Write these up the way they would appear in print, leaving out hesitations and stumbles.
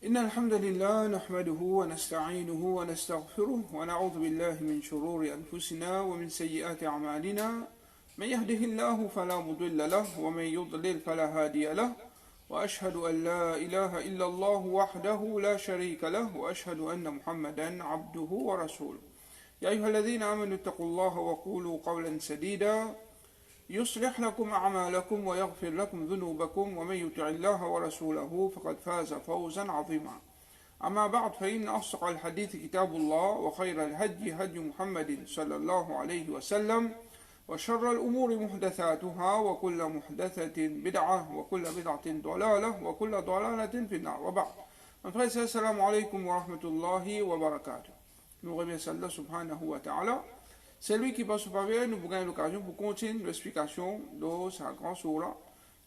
إن الحمد لله نحمده ونستعينه ونستغفره ونعوذ بالله من شرور أنفسنا ومن سيئات أعمالنا من يهده الله فلا مضل له ومن يضلل فلا هادي له وأشهد أن لا إله إلا الله وحده لا شريك له وأشهد أن محمدا عبده ورسوله يا أيها الذين آمنوا اتقوا الله وقولوا قولا سديدا يصلح لكم أعمالكم ويغفر لكم ذنوبكم ومن يطع الله ورسوله فقد فاز فوزا عظيما أما بعد فإن أصدق الحديث كتاب الله وخير الهدي هدي محمد صلى الله عليه وسلم وشر الأمور محدثاتها وكل محدثة بدعة وكل بدعة ضلالة وكل ضلالة في النار وبعد السلام عليكم ورحمة الله وبركاته. Nous remercions Allah subhanahu wa ta'ala. C'est lui qui passe par nous pour gagner l'occasion pour continuer l'explication de sa grande surah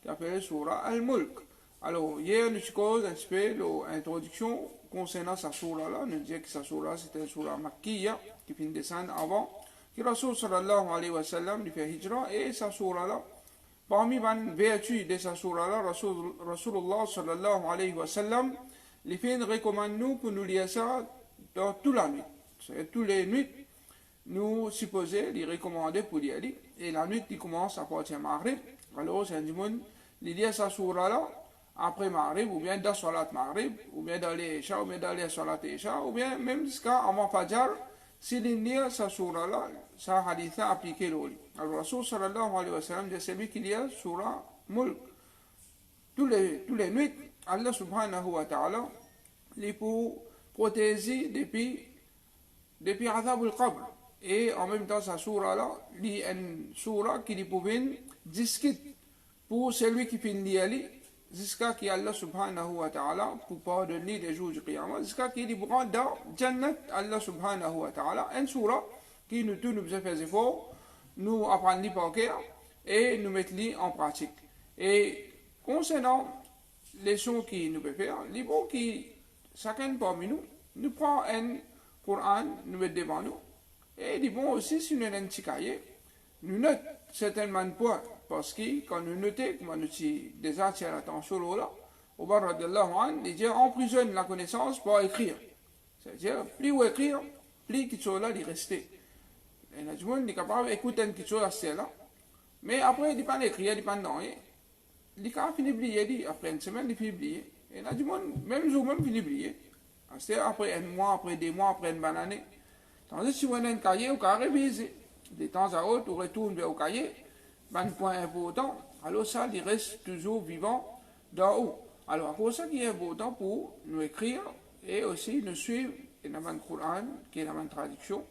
qui s'appelle surah Al-Mulk. Alors, hier, nous avons un peu l'introduction concernant sa surah là. Nous disions que sa surah c'était une surah Makkiya qui finit de descendre avant. Que Rasul sallallahu alayhi wa sallam lui fait hijra et sa surah là. Parmi les vertus de sa surah là, Rasulullah sallallahu alayhi wa sallam lui fait une recommandation pour nous lire ça dans toute la nuit. C'est tous les nuits. Nous supposons les recommander pour y aller. Et la nuit qui commence à partir de Maghrib. Alors, c'est un dimanche, il y a sa surah là, après Maghrib, ou bien dans Salat Maghrib, ou bien dans les Isha, ou bien dans les Salat Isha, ou bien même jusqu'à avant Fajr, s'il y a sa surah là, sa hadith a appliqué le lit. Alors, Rasul sallallahu alayhi wa sallam, c'est lui qui y a surah Mulk. Tous les nuits, Allah subhanahu wa ta'ala, les pour protéger depuis Azab al-Qabr. Et en même temps, sa surah là, il y a une surah qui pouvait discuter pour celui qui finit aller, jusqu'à qui Allah subhanahu wa ta'ala, pour pardonner les jours du Qiyamah, jusqu'à qui il prend dans Jannat Allah subhanahu wa ta'ala, une surah qui nous tous nous faisons faire efforts, nous apprendre par cœur et nous mettre en pratique. Et concernant les choses qui nous peuvent faire, les bons qui, chacun parmi nous, nous prend un Coran, nous met devant nous. Et ils vont aussi, si nous avons un petit cahier, nous notons certainement points, parce que quand nous notons, comme nous avons déjà attiré l'attention là, au bar radiallahu anhu, il dit emprisonne la connaissance pour écrire. C'est-à-dire, plus vous écrire, plus qu'il soit là, il reste. Et le monde est capable d'écouter quelque chose à là. Mais après, il ne peut pas écrire, il ne peut pas non. Il a fini d'oublier, après une semaine, il finit d'oublier. Et le monde, même jour, même finit d'oublier. C'est-à-dire, après un mois, après 2 mois, après une bonne année. Tandis que si vous avez un cahier, vous pouvez réviser. De temps à autre, vous retournez vers le cahier, un point important, alors ça, il reste toujours vivant d'en haut. Alors, à cause de ça qui est important pour nous écrire et aussi nous suivre, et nous avons le Coran, qui est la même traduction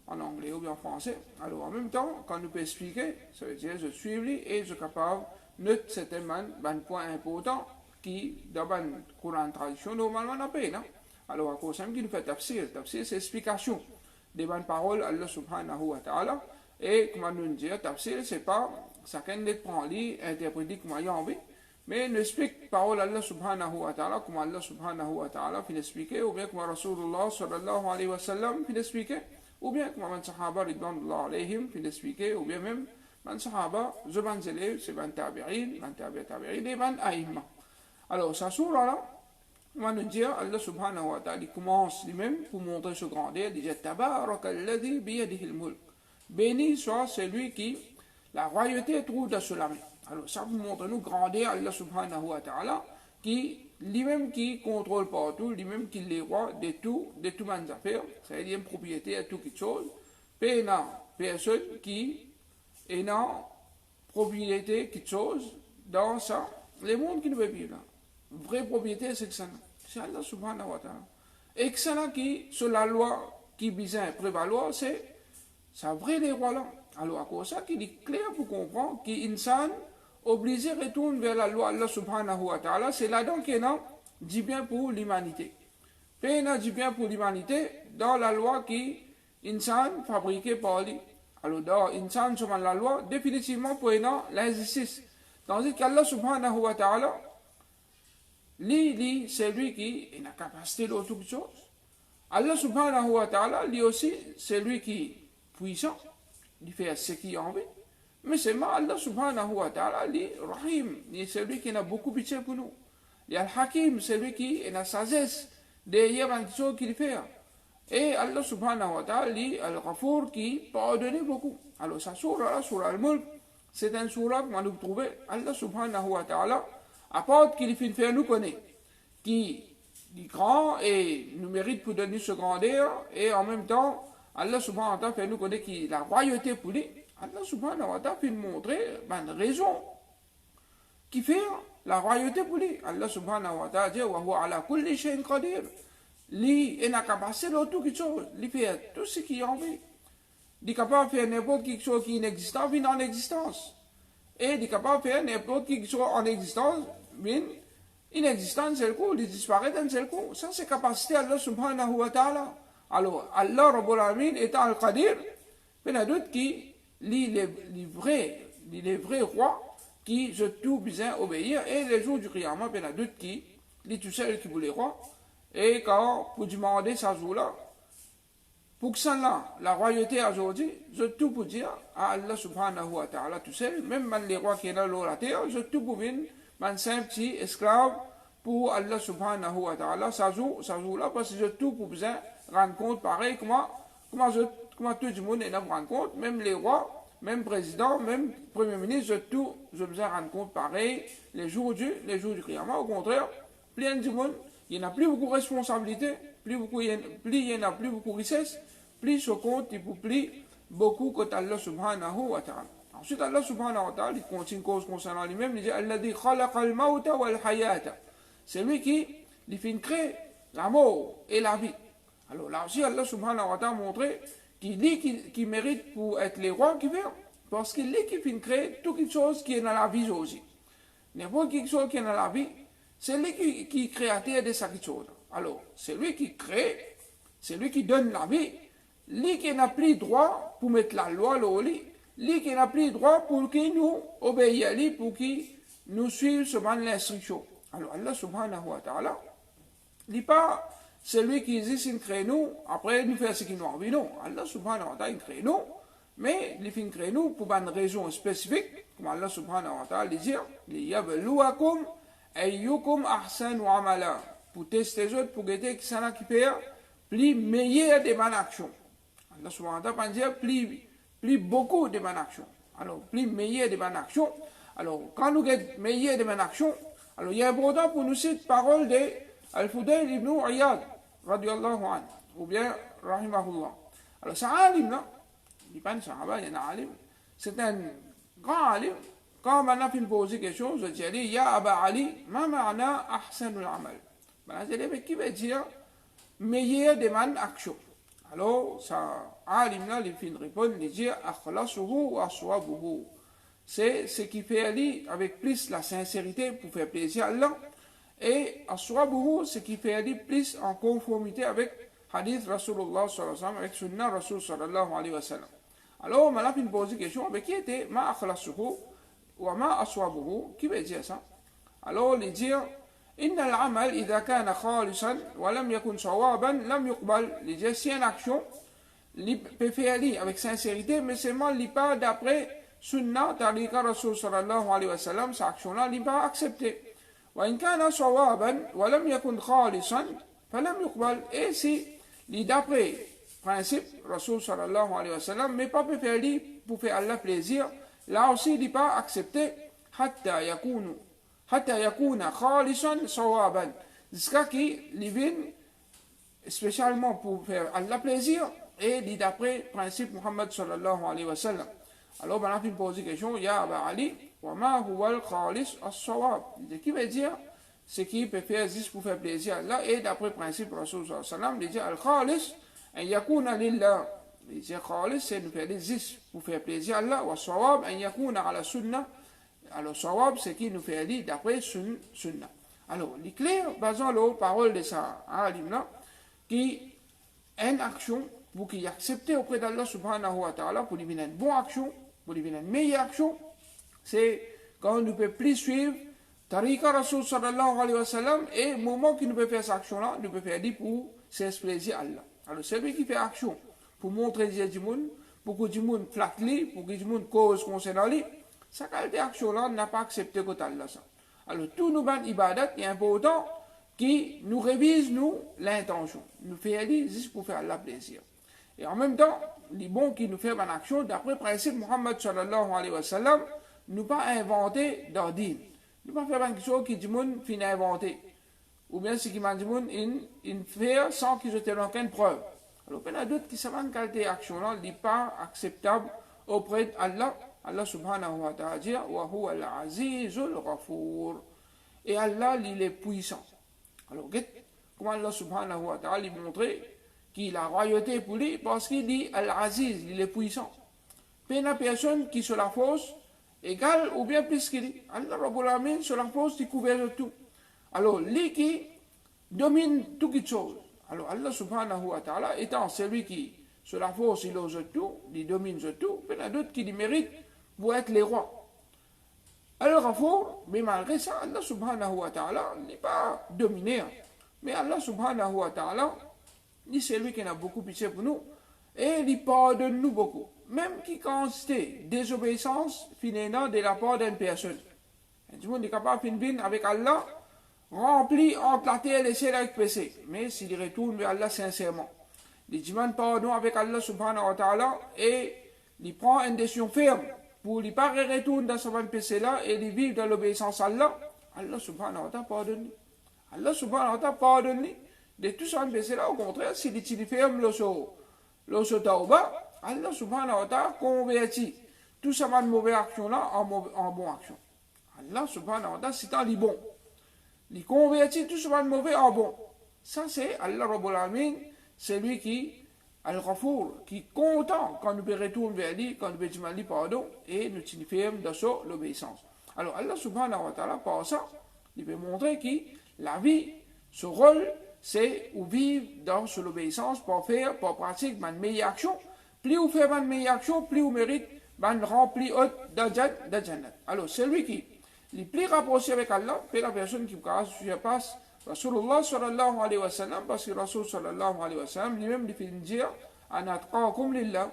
en anglais ou bien en français. Alors, en même temps, quand nous pouvons expliquer, ça veut dire je suis et je suis capable de noter certainement un point important qui, dans le Coran traduction, normalement, n'a pas. Alors, à cause de ça, qui nous fait tafsir. Tafsir, c'est explication des bonnes paroles Allah subhanahu wa ta'ala. Et comme nous dit, tafsir, c'est pas chacun ne prend lit, interpréter comme il y a envie, mais nous explique parole Allah subhanahu wa ta'ala, comme Allah subhanahu wa ta'ala fait l'expliquer, ou bien comme Rasulullah sallallahu alayhi wa sallam fait l'expliquer, ou bien comme un sahaba ridwanullah alayhim fait l'expliquer, ou bien même un sahaba, zuban zélé, c'est ban tabi'in, et ban aïma. Alors, ça surah là, on va nous dire, Allah subhanahu wa ta'ala commence lui-même pour montrer ce grandeur, il dit Tabaraka alladhi biyadihi al-mulk. Béni soit celui qui, la royauté trouve dans la main. Alors ça vous montre nous grandeur Allah subhanahu wa ta'ala, qui lui-même qui contrôle partout, lui-même qui est le roi de tout les affaires, c'est-à-dire propriété à toute chose. Puis il personne qui est dans propriété quelque chose dans ça, le monde qui nous veut vivre là. Vraie propriété, c'est que ça. C'est Allah subhanahu wa ta'ala. Et que ça qui, sur la loi qui vient prévaloir, c'est vrai les rois là. Alors, à cause de ça, qu'il est clair pour comprendre qu'insan obligé de retourner vers la loi Allah subhanahu wa ta'ala, c'est là-dedans qu'il y a du bien pour l'humanité. Puis il y a du bien pour l'humanité dans la loi qui insan fabriquée par lui. Alors, dans insan sur la loi, définitivement pour l'injustice. Tandis qu'Allah subhanahu wa ta'ala, c'est lui qui a la capacité de toute chose. Allah subhanahu wa ta'ala, lui aussi, c'est lui qui est puissant. Il fait ce qu'il a envie. Mais c'est Allah subhanahu wa ta'ala, lui, rahim. C'est lui qui a beaucoup pitié pour nous. Il y a Al-Hakim, c'est lui qui est la sagesse derrière un chose qu'il fait. Et Allah subhanahu wa ta'ala, lui, Al-Ghafour, qui pardonne beaucoup. Alors, sa surah, surah Al-Mulk, c'est un surah que nous trouvons. Allah subhanahu wa ta'ala apporte qu'il fait nous connaître, qui est grand et nous mérite pour donner ce grandeur, et en même temps, Allah subhanahu wa ta'ala fait nous connaître qu'il a la royauté pour lui. Allah subhanahu wa ta'ala fait nous montrer une raison qui fait la royauté pour lui. Allah subhanahu wa ta'ala dit wa huwa ala kulli shay'in qadir. Lui est capacité de tout chose, lui fait tout ce qu'il a envie. Il est capable de faire n'importe quelque chose qui est inexistant, vient en existence. Et il est capable de faire n'importe quelque chose en existence, vient inexistant, c'est le coup, il disparaît d'un seul coup. Ça, c'est capacité Allah subhanahu wa ta'ala. Alors, Allah Rabbul Alamin étant Al-Qadir, il y a d'autres qui, les vrais rois, qui se tout bien obéir, et les jours du Qiyamah, il y a d'autres qui, les tout seuls qui voulaient rois, et quand, pour demander ça jour-là, pour que ça là, la royauté aujourd'hui, je tout pour dire à Allah subhanahu wa ta'ala tout seul, même les rois qui sont dans la terre, je tout pour venir, un simple petit esclave pour Allah subhanahu wa ta'ala, ça jour-là, parce que je tout pour bien rendre compte pareil, comment tout le monde est là pour rendre compte, même les rois, même président, même premier ministre, je besoin rendre compte pareil, les jours du Qiyamah, au contraire, plein du monde, il n'y a plus beaucoup de responsabilités, il n'y en a plus beaucoup de richesse, plus ce compte, il faut plus beaucoup que Allah subhanahu wa ta'ala. Ensuite, Allah subhanahu wa ta'ala, il continue cause concernant lui-même, il dit Alladhi khalaqa al-mawta wal hayata. C'est lui qui fait créer la mort et la vie. Alors là aussi, Allah subhanahu wa ta'ala a montré qu'il dit qu'il mérite pour être les rois qui viennent, parce qu'il dit qu'il fait créer toute chose qui est dans la vie aussi. N'importe quelque chose qui est dans la vie, c'est lui qui est créateur de cette chose. Alors, c'est lui qui crée, c'est lui qui donne la vie, lui qui n'a plus droit pour mettre la loi au lit, lui qui n'a plus droit pour qu'il nous obéisse à lui, pour qu'il nous suive selon l'instruction. Alors, Allah subhanahu wa ta'ala, il n'est pas celui qui existe, il crée nous, après nous faire ce qu'il nous a envie, non. Allah subhanahu wa ta'ala, il crée nous, mais il fait créer nous pour une raison spécifique, comme Allah subhanahu wa ta'ala dit, liyabluwakum ayyukum ahsanu amala, pour tester les autres, pour guetter qui s'en a qui perd, plus meilleur de bonnes actions. Allah subhanahu wa ta'ala dire plus beaucoup de bonnes actions. Alors, plus meilleur de bonnes actions. Alors, quand nous avons meilleur de bonnes actions, alors il est important pour nous citer parole de Al-Fudayl ibn Iyad, radiallahu anhu, ou bien rahimahullah. Alors, c'est un alim, là, il n'est pas un sahaba, il y a un alim, c'est un grand alim. Quand maintenant il me pose quelque chose, je dis, Ya Aba Ali, ma ma'na ahsanul amal. Ben, je dis, mais qui veut dire meilleur de mon action? Alors, ça, alim là, il fait une réponse, il dit, akhlasuhu wa aswabuhu. C'est ce qui fait aller avec plus la sincérité pour faire plaisir à Allah. Et aswabuhu, ce qui fait aller plus en conformité avec hadith Rasulullah sallallahu alayhi wa sallam, avec sunnah Rasul sallallahu alayhi wa sallam. Alors, maintenant il me pose une question, mais qui était ma akhlasuhu? وما أصوابه كيف يجي ça alors il dit إن العمل إذا كان خالصا ولم يكن صوابا لم يقبل il dit si une action il peut faire avec sincérité mais seulement il pas d'après sunna tariqa Rasul sallallahu alayhi wa sallam cette action là il pas accepté وإن كان صوابا ولم يكن خالصا فلم يقبل et si il d'après principe Rasul sallallahu alayhi wa sallam mais pas peut faire pour faire Allah plaisir. Là aussi, il n'est pas accepté حتى يكون خالصا صوابا jusqu'à qu'il vienne spécialement pour faire Allah plaisir et dit d'après principe Muhammad sallallahu alayhi wa sallam. Alors, maintenant, il pose une question, Ya Aba Ali, wa ma huwa al-khalis as-sawab. Qui veut dire ce qui peut faire juste pour faire plaisir à Allah et d'après principe Rasul sallallahu alayhi wa sallam, il dit al-khalis an yakuna lillah. Il dit khalis, c'est de faire des zis pour faire plaisir à Allah. Wa sawab, an yakuna ala sunnah. Alors, sawab, c'est qui nous fait aller d'après sunnah. Alors, il est clair, basant les paroles de ça, alim-là, qui une action pour qu'il accepte auprès d'Allah subhanahu wa ta'ala, pour lui venir une bonne action, pour lui venir une meilleure action, c'est quand on ne peut plus suivre tariqa Rasul sallallahu alayhi wa sallam, et au moment qu'il ne peut faire cette action-là, il peut faire dit pour se plaisir à Allah. Alors, c'est lui qui fait action pour montrer du monde, pour que du monde flatte lui, pour que du monde cause concernant lui, sa qualité d'action-là n'a pas accepté que Allah ça. Alors, tout nous ban ibadat, il est important qui nous révise, nous, l'intention. Nous fait aller juste pour faire Allah plaisir. Et en même temps, les bons qui nous fait une action, d'après le principe Muhammad sallallahu alayhi wa sallam, nous pas inventer dans din. Nous pas faire quelque chose qui dit moun fin inventé. Ou bien ce qui m'a dit moun in fait sans qu'ils aient aucune preuve. Alors, il y a d'autres qui savent que qualité action-là n'est pas acceptable auprès d'Allah. Allah subhanahu wa ta'ala dit wa huwa al-azizul ghafour. Et Allah, il est puissant. Alors, comment Allah subhanahu wa ta'ala lui montrer qu'il a royauté pour lui parce qu'il dit al-aziz, il est puissant. Puis il y a personne qui se la fausse égal ou bien plus qu'il dit. Allah Rabbul Alamin se la fausse, il couvert de tout. Alors, lui qui domine toutes les choses. Alors, Allah subhanahu wa ta'ala étant celui qui se la force, il ose tout, il domine tout, il y en a d'autres qui lui méritent pour être les rois. Alors, mais malgré ça, Allah subhanahu wa ta'ala n'est pas dominé. Mais Allah subhanahu wa ta'ala, c'est lui qui a beaucoup pitié pour nous, et il pardonne nous beaucoup. Même qui constate désobéissance, finalement, de la part d'une personne. Tout le monde est capable de finir avec Allah, rempli entre la terre et le ciel avec péché. Mais s'il retourne vers Allah sincèrement, il demande pardon avec Allah subhanahu wa ta'ala et il prend une décision ferme pour ne pas retourner dans ce péché là et il vivre dans l'obéissance à Allah, Allah subhanahu wa ta'ala pardonne. Allah subhanahu wa ta'ala pardonne de tout ce péché là. Au contraire, s'il est ferme le tauba, Allah subhanahu wa ta'ala convertit tout ce mauvaise action là en bonne action. Allah subhanahu wa ta'ala c'est un bon. Il convertit tout ce mauvais en bon. Ça, c'est Allah Rabbul Alamin, c'est lui qui, Al-Ghafour, qui est content quand nous retournons vers lui, quand nous demandons pardon, et nous signifions dans ça l'obéissance. Alors, Allah subhanahu wa ta'ala, par ça, il veut montrer que la vie, ce rôle, c'est de vivre dans l'obéissance pour faire, pour pratiquer une meilleure action. Plus vous faites une meilleure action, plus vous méritez une remplie haute de Jannat. Alors, c'est lui qui les plus rapprochés avec Allah, c'est la personne qui passe Rasulullah sallallahu alayhi wa sallam, parce que Rasul sallallahu alayhi wa sallam lui-même lui fait dire anatqakum lillah,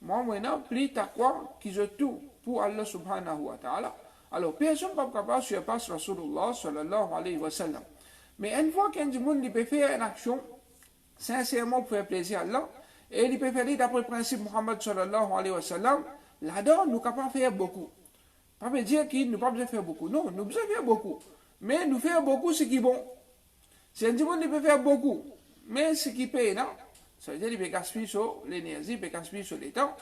moi maintenant plus taqwa qui je tout pour Allah subhanahu wa ta'ala. Alors personne pas capable de passer Rasulullah sallallahu alayhi wa sallam. Mais une fois qu'un monde peut faire une action sincèrement pour faire plaisir à Allah, et il peut faire d'après le principe Muhammad sallallahu alayhi wa sallam, là-dedans nous sommes capables de faire beaucoup. Pas veut dire qu'il ne peut pas faire beaucoup. Non, nous pouvons faire beaucoup. Mais nous faisons beaucoup ce qui est bon. Si un monde peut faire beaucoup, mais ce qui paye, non, ça veut dire qu'il peut gaspiller sur l'énergie, il peut gaspiller sur le temps,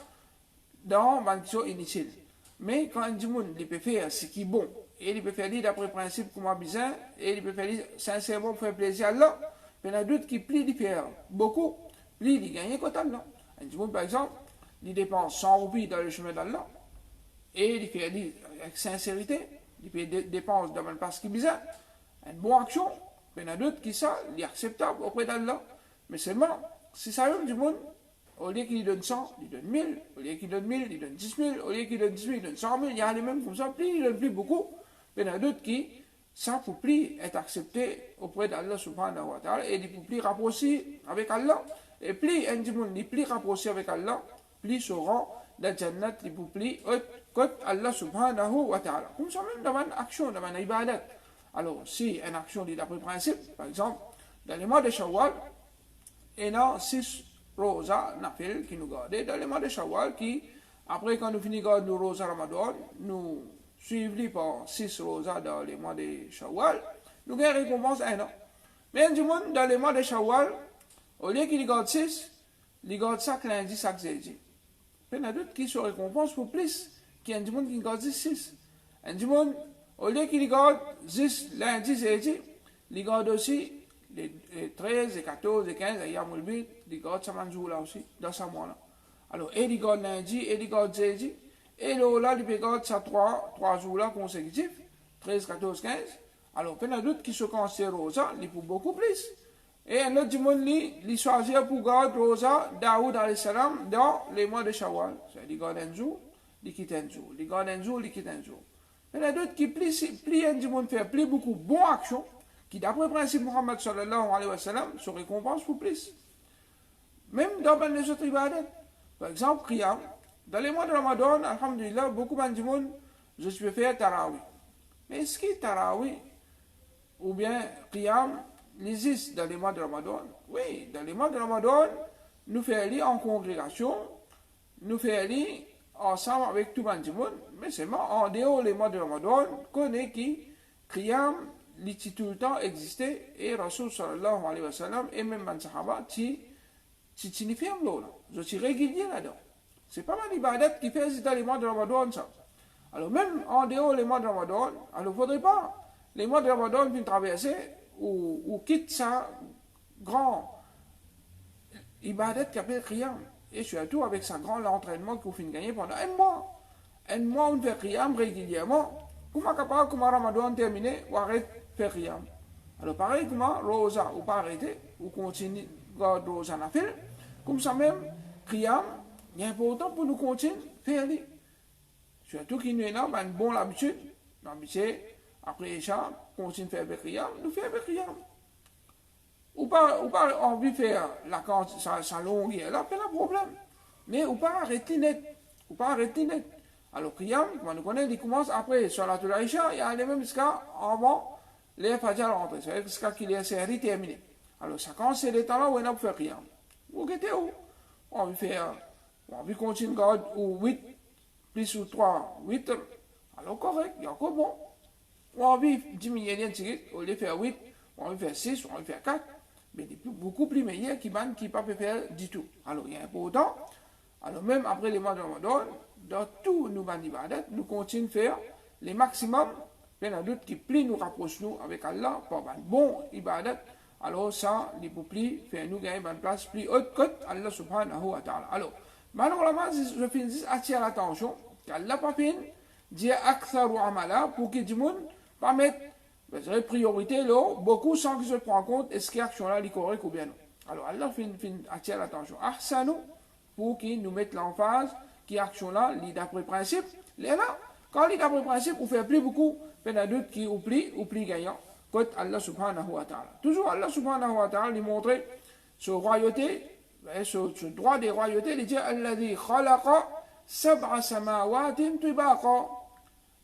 dans une action inutile. Mais quand un monde peut faire ce qui est bon, et il peut faire d'après le principe comme besoin, et il peut faire sincèrement pour faire plaisir à Allah, il y en a d'autres qui plient de faire beaucoup, plient de gagner quota là. Un monde, par exemple, il dépense 100 roupies dans le chemin d'Allah, et il fait avec sincérité, il fait des dépenses dans le parce qu'il besoin, une bonne action, il y en a d'autres qui ça, il est acceptable auprès d'Allah. Mais seulement, si ça vient du monde, au lieu qu'il donne 100, il donne 1000, au lieu qu'il donne 1000, il donne 10 000, au lieu qu'il donne 10 000, il donne 100 000, il y a les mêmes comme ça, plus il donne plus beaucoup. Mais il y en a d'autres qui, ça ne peut plus être accepté auprès d'Allah subhanahu wa ta'ala, et il ne peut plus rapprocher avec Allah. Et plus un monde n'est plus rapproché avec Allah, plus se rend dans le Jannat, il ne peut plus être Allah subhanahu wa ta'ala. Comme ça même dans une action, dans une ibadat. Alors, si une action dit d'après le principe, par exemple, dans les mois de Shawwal, il y a 6 rosas nafil qui nous gardent. Dans les mois de Shawwal, qui, après quand nous finissons de nos rosas Ramadan, nous suivons par 6 rosas dans les mois de Shawwal, nous gagnons récompense 1 an. Mais du monde, dans les mois de Shawwal, au lieu qu'il garde 6, il garde chaque lundi, chaque jeudi. Il y en a d'autres qui se récompensent pour plus, qu'il y a du monde qui garde 6. Un du monde, au lieu qu'il garde 10 lundi, jeudi, il garde aussi les 13, les 14, les 15, les Yamoulbit, il garde ça jours là aussi, dans ce mois-là. Alors, et il garde lundi, et il garde jeudi, et là, il garde ça 3 jours là consécutifs, 13, 14, 15. Alors, il y en a d'autres qui se considèrent Rosa, ils pour beaucoup plus. Et un autre du monde, il choisit pour garder Rosa, Daoud alayhi salam, dans les mois de Shawwal. Il garde un jour, il quitte un jour, il garde un jour, il quitte un jour. Il y en a d'autres qui plient un du monde faire plus beaucoup de bonnes actions, qui d'après le principe Muhammad sallallahu alayhi wa sallam, se récompensent pour plus. Même dans les autres ibadats. Par exemple, Qiyam. Dans les mois de Ramadan, alhamdulillah, beaucoup de monde, je peux faire Tarawih. Mais est-ce que Tarawi ou bien Qiyam existe dans les mois de Ramadan? Oui, dans les mois de Ramadan, nous faisons en congrégation, nous faisons ensemble avec tout le monde, mais seulement en dehors des mois de Ramadan, connaît qui Qiyam, tout le temps existait, et Rasul sallallahu alayhi wa sallam, et même les Sahaba, qui signifient là. Je suis régulier là-dedans. C'est pas mal d'ibadat qui fait dans les mois de Ramadan, ça. Alors, même en dehors des mois de Ramadan, alors il ne faudrait pas les mois de Ramadan viennent traverser ou quitte ça grand ibadat qui appelle Qiyam. Et surtout avec sa grand entraînement qu'il faut gagner pendant un mois. Un mois, on fait Qiyam régulièrement. Comment capable, comment Ramadan terminé, ou arrête de faire Qiyam. Alors, pareil, comment Rosa, ou pas arrêter, ou continue, garde Rosa na fil. Comme ça même, Qiyam, il est important pour nous continuer à faire. Surtout qu'il nous a une bonne habitude. L'habitude, après ça, continue à faire Qiyam, nous faisons Qiyam. Ou pas envie de faire la sa longue, là, pas de problème. Mais ou pas arrêter net. Ou pas arrêter net. Alors, Qiyam, comme on connaît, il commence après, sur la Tulaïcha, il y a les mêmes cas avant les Fajr rentrés. C'est-à-dire que ce qu'il y a série terminée. Alors, ça quand c'est les temps-là où on a fait Qiyam. Vous êtes où? On veut faire, on veut continuer à ou 8, plus ou 3, 8. Alors, correct, il y a encore bon. On veut diminuer un petit peu, au lieu de faire 8, on veut faire 6, on veut faire 4. Mais beaucoup plus meilleur qui ne peut pas faire du tout. Alors, il y a un peu autant. Alors, même après les mois de Ramadan, dans tous nos ibadat, nous continuons à faire les maximums. Il y en a d'autres qui plus nous rapprochent nous avec Allah pour un bon ibadat. Alors, ça, les plus faire nous gagner une place plus haute que Allah subhanahu wa ta'ala. Alors, malheureusement, je finis à attirer l'attention qu'Allah n'a pas fait dire akthar ou amala pour que du monde pas mettre priorité là, beaucoup sans qu'ils se prennent en compte est-ce que l'action là est correcte ou bien non. Alors Allah attire l'attention. Ahsanu pour qu'ils nous mettent l'emphase qui action là, d'après principe. Là, quand il d'après principe, on fait plus beaucoup, il y en a d'autres qui oublient gagnant. Côte Allah subhanahu wa ta'ala. Toujours Allah subhanahu wa ta'ala lui montrer ce royauté, ce droit des royautés, il dit Alladhi khalaqa sab'a samawatin tibaqa.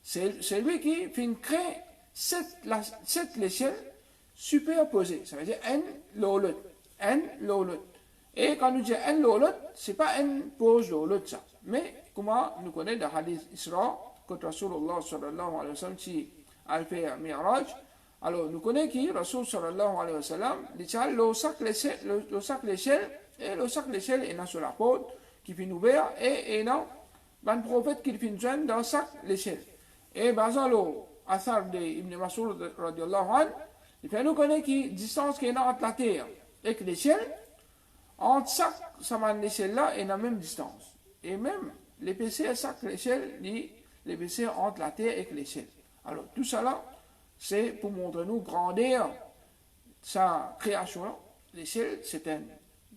C'est lui qui fait créer 7 l'échelle superposée. Ça veut dire n l'autre. N l'autre. Et quand nous disons n l'autre, ce n'est pas n pose l'autre ça. Mais comment nous connaissons dans le hadith Isra, quand Rasulullah sallallahu alayhi wa sallam qui a fait un Mi'raj, alors nous connaissons que Rasul sallallahu alayhi wa sallam dit le sac l'échelle et le sac l'échelle est sur la porte qui finit ouvert et il y a un prophète qui finit dans le sac l'échelle. Et basant le Athar de Ibn Mas'ud radiallahu anhu, il fait nous connaître la distance qu'il y a entre la terre et l'échelle, entre chaque l'échelle là et la même distance. Et même l'épaisseur chaque l'échelle, l'épaisseur entre la terre et l'échelle. Alors tout ça là, c'est pour montrer nous grandeur sa création là. L'échelle, c'est une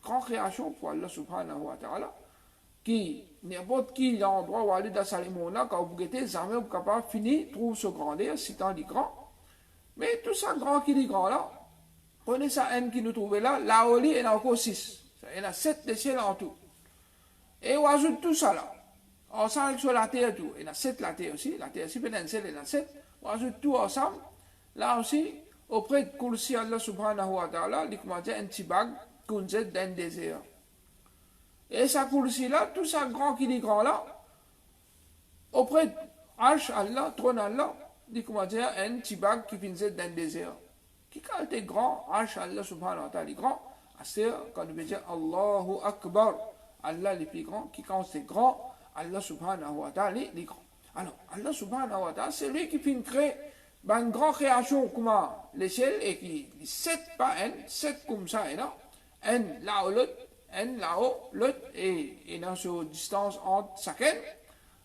grande création pour Allah subhanahu wa ta'ala, qui n'importe qui l'endroit où aller dans ce monde-là, quand vous êtes jamais vous capable de finir, trouve ce grandeur, c'est un grand. Mais tout ça grand qui est grand là, prenez ça n qui nous trouve là, là où il y en a encore 6. Il y en a 7 échelles en tout. Et on ajoute tout ça là. Ensemble sur la terre tout. Il y en a 7 la terre aussi. La terre aussi, peut-être 7, il y en a 7. On ajoute tout ensemble. Là aussi, auprès de Kursi Allah subhanahu wa ta'ala, il commence un petit bague qu'on jette dans le désert. Et ça Kursi là, tout ça grand qui est grand là, auprès de Arsh Allah, trône Allah, il commence un petit bague qui finit dans le désert. Qui quand il est grand, Arsh Allah subhanahu wa ta'ala est grand, c'est quand on veut dire Allahu Akbar, Allah est plus grand, qui quand c'est grand, Allah subhanahu wa ta'ala est grand. Alors, Allah subhanahu wa ta'ala, c'est lui qui finit créer une grande création comme l'échelle et qui 7 pas n, 7 comme ça, et là, n là où l'autre, n là-haut, l'autre, et dans cette distance entre chacun,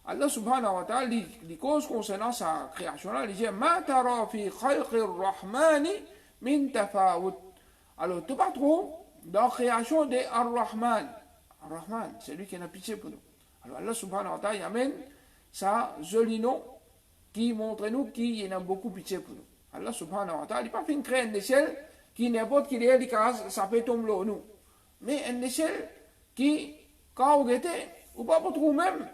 Allah subhanahu wa ta'ala, les causes concernant sa création-là, il dit Ma tara fi khalqi rahmani min tafawut. Alors, tout pas trop dans la création de Ar-Rahman. Ar-Rahman, c'est lui qui a pitié pour nous. Alors, Allah subhanahu wa ta'ala, il amène sa joli nom qui montre nous qu'il y a beaucoup pitié pour nous. Allah subhanahu wa ta'ala, il n'a pas fait une créer une échelle qui n'importe qui est, ça peut tomber là, nous. Mais une échelle qui, quand vous êtes, ou pas pour trouver même,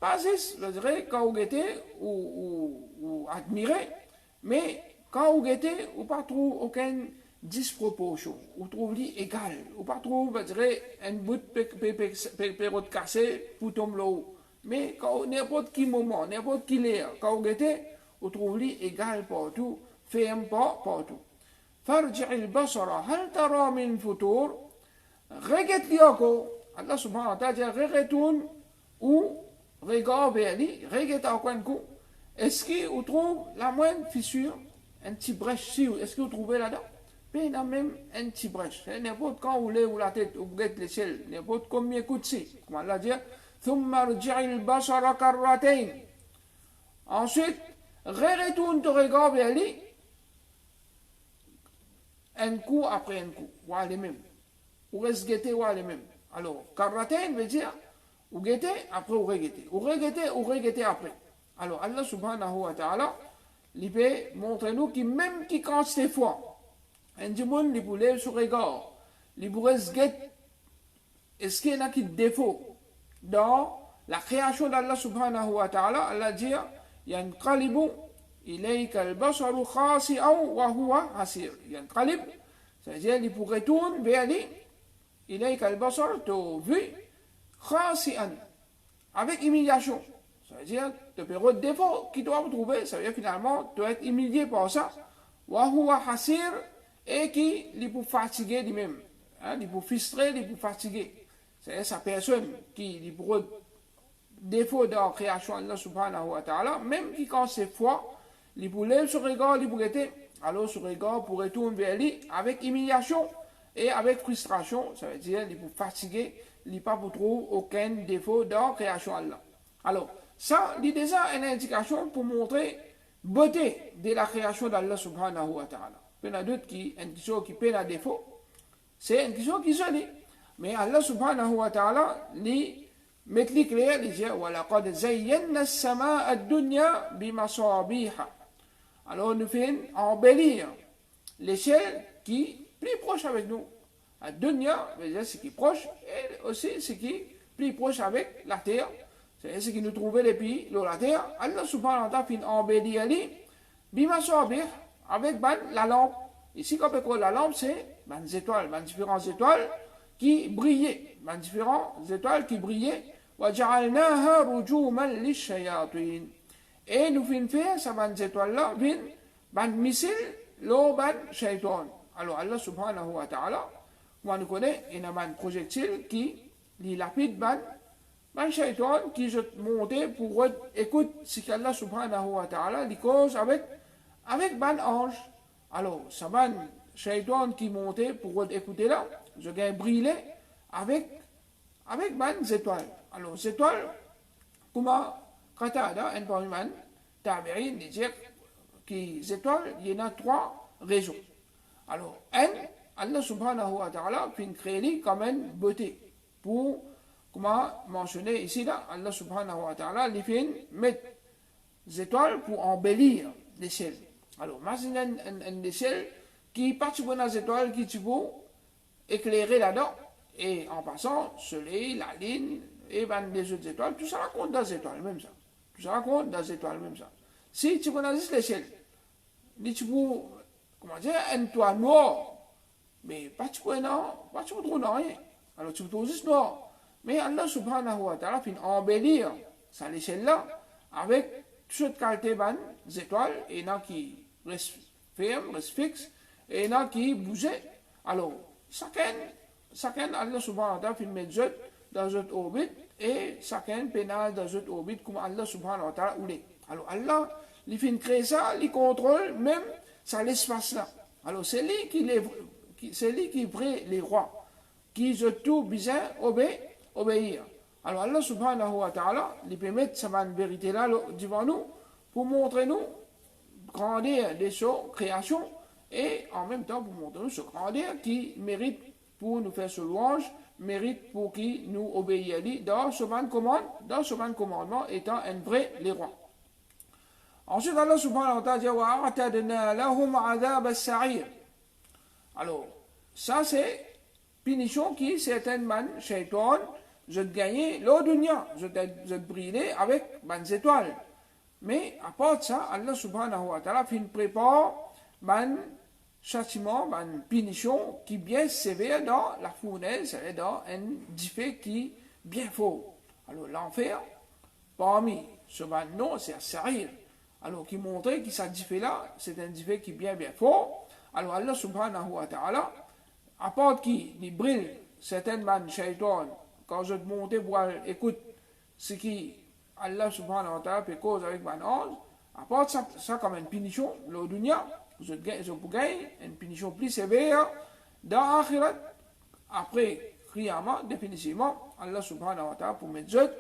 pas juste, je dirais, quand vous êtes ou admiré, mais quand vous êtes, vous pas trouve aucune disproportion, vous trouvez égal, vous pas trouve, je dirais, un bout de cassé pour tomber là-haut. Mais quand n'importe quel moment, n'importe quelle heure, quand vous êtes, vous trouvez égal partout, ferme pas partout. فارجع البصر هل ترى من فتور regarde lioko Allah subhanahu wa ta'ala regarde ou regarde vers lui regarde à coin coup est-ce que vous trouvez la moindre fissure un petit brèche si est-ce que vous trouvez là-dedans mais il y a même un petit brèche n'importe quand vous lèvez la tête vous regardez l'échelle n'importe combien de coups comme Allah dit ثم ارجع البصر كرتين ensuite retourne ton regard vers lui un coup après un coup ou les mêmes ou reste guetter ou les mêmes alors karratain veut dire ou guetter après ou regretter après alors Allah subhanahu wa ta'ala il peut montrer nous qui même qui quand c'est fois un monde il peut lever sur regard il peut reste guetter est-ce qu'il y a qui défaut dans la création d'Allah subhanahu wa ta'ala Allah dit ينقلب إليك البصر خاسئا وهو حسير ينقلب c'est-à-dire il pourrait retourner vers lui إليك البصر te vu خاسئا avec humiliation c'est-à-dire te période de défaut qui doit trouver ça veut dire finalement tu dois être humilié par ça وهو حسير et qui il peut fatiguer lui-même il peut frustrer il peut fatiguer c'est-à-dire sa personne qui il pourrait défaut de la création d'Allah subhanahu wa ta'ala, même qui quand c'est foi, il peut lever ce regard, il peut être, alors ce regard pourrait tourner vers lui avec humiliation et avec frustration, ça veut dire il peut fatiguer, il n'a pas pour trouver aucun défaut de la création d'Allah. Alors, ça, c'est déjà une indication pour montrer beauté de la création d'Allah subhanahu wa ta'ala. Il y en a d'autres qui, une question qui peut un défaut, c'est une question qui se lit. Mais Allah subhanahu wa ta'ala, lui, مثل clair, il dit وَلَقَدْ زَيَّنَّا السَّمَاءَ الدُّنْيا بِمَصَابِيحَ alors nous faisons embellir l'échelle qui est plus proche avec nous. La dunya, c'est qui est proche, et aussi c'est qui est plus proche avec la terre. C'est ce qui nous trouvait les pays, la terre. Allah subhanahu wa ta'ala fait embellir les bimasabih avec la lampe. Ici, quand on parle de la lampe, c'est des étoiles, différentes étoiles qui brillaient. Différentes étoiles qui brillaient. وَجَعَلْنَاهَا رُجُومًا لِلشَّيَاطِينَ et nous faisons faire ces étoiles-là, un missile, le shaitan. Alors Allah subhanahu wa ta'ala, on nous connaît, il y a un projectile qui lapide un shaitan qui se monte pour écouter ce qu'Allah subhanahu wa ta'ala lui cause avec un ange. Alors, ça va un shaitan qui monte pour écouter là, je gagne briller avec des étoiles. Alors, ces étoiles, comment Qatada, un parlement, Tabi'in, dit que les étoiles, il y en a trois raisons. Alors, Allah subhanahu wa ta'ala fait créer comme une beauté. Pour, comment mentionner ici, là, Allah subhanahu wa ta'ala, il fait mettre des étoiles pour embellir l'échelle. Alors, imaginez une échelle qui participe dans les étoiles qui tu peux éclairer là-dedans. Et en passant, le soleil, la lune, et les autres étoiles, tout ça raconte dans les étoiles, même ça. Tout ça raconte dans les étoiles, même ça. Si tu connais juste l'échelle, tu peux, comment dire, un toit noir, mais pas tu peux trouver rien. Alors tu peux trouver juste noir. Mais Allah subhanahu wa ta'ala fait embellir ça l'échelle-là avec toutes qualités des étoiles, et il y en a qui restent fermes, restent fixes, et il y en a qui bougent. Alors, chacun, Allah subhanahu wa ta'ala fait mettre dans une orbite, et chacun pénal dans une orbite comme Allah subhanahu wa ta'ala voulait. Alors Allah, il fait créer ça, il contrôle même ça l'espace-là. Alors c'est lui qui est vrai les rois, qui se tout bien obéir. Alors Allah subhanahu wa ta'ala, il permet cette vérité-là devant nous, pour montrer nous grandeur des créations, et en même temps pour montrer nous ce grandeur qui mérite pour nous faire ce louange, mérite pour qui nous obéir dans ce commandement étant un vrai les rois. Ensuite Allah subhanahu wa ta'ala dit وَأَعْتَدْنَا لَهُمْ عَذَابَ السَّعِيرِ alors ça c'est punition qui certainement shaitan je te gagne le dunya, je te brûler avec les étoiles. Mais à part de ça, Allah subhanahu wa ta'ala fait une prépare un châtiment, une punition qui est bien sévère dans la fournaise, et dans un défait qui est bien fort. Alors l'enfer, parmi ce nom, c'est As-Sa'ir. Alors qui montrait que ce défait-là, c'est un défait qui est bien fort. Alors Allah subhanahu wa ta'ala, à part qu'il brille certaines man shaitan, quand je te montais pour écoute ce qui Allah subhanahu wa ta'ala fait cause avec mon ange, à part ça comme une punition, le dunya, je peux gagner une punition plus sévère dans l'akhirat. Après, Qiyamah, définitivement, Allah subhanahu wa ta'ala pour mettre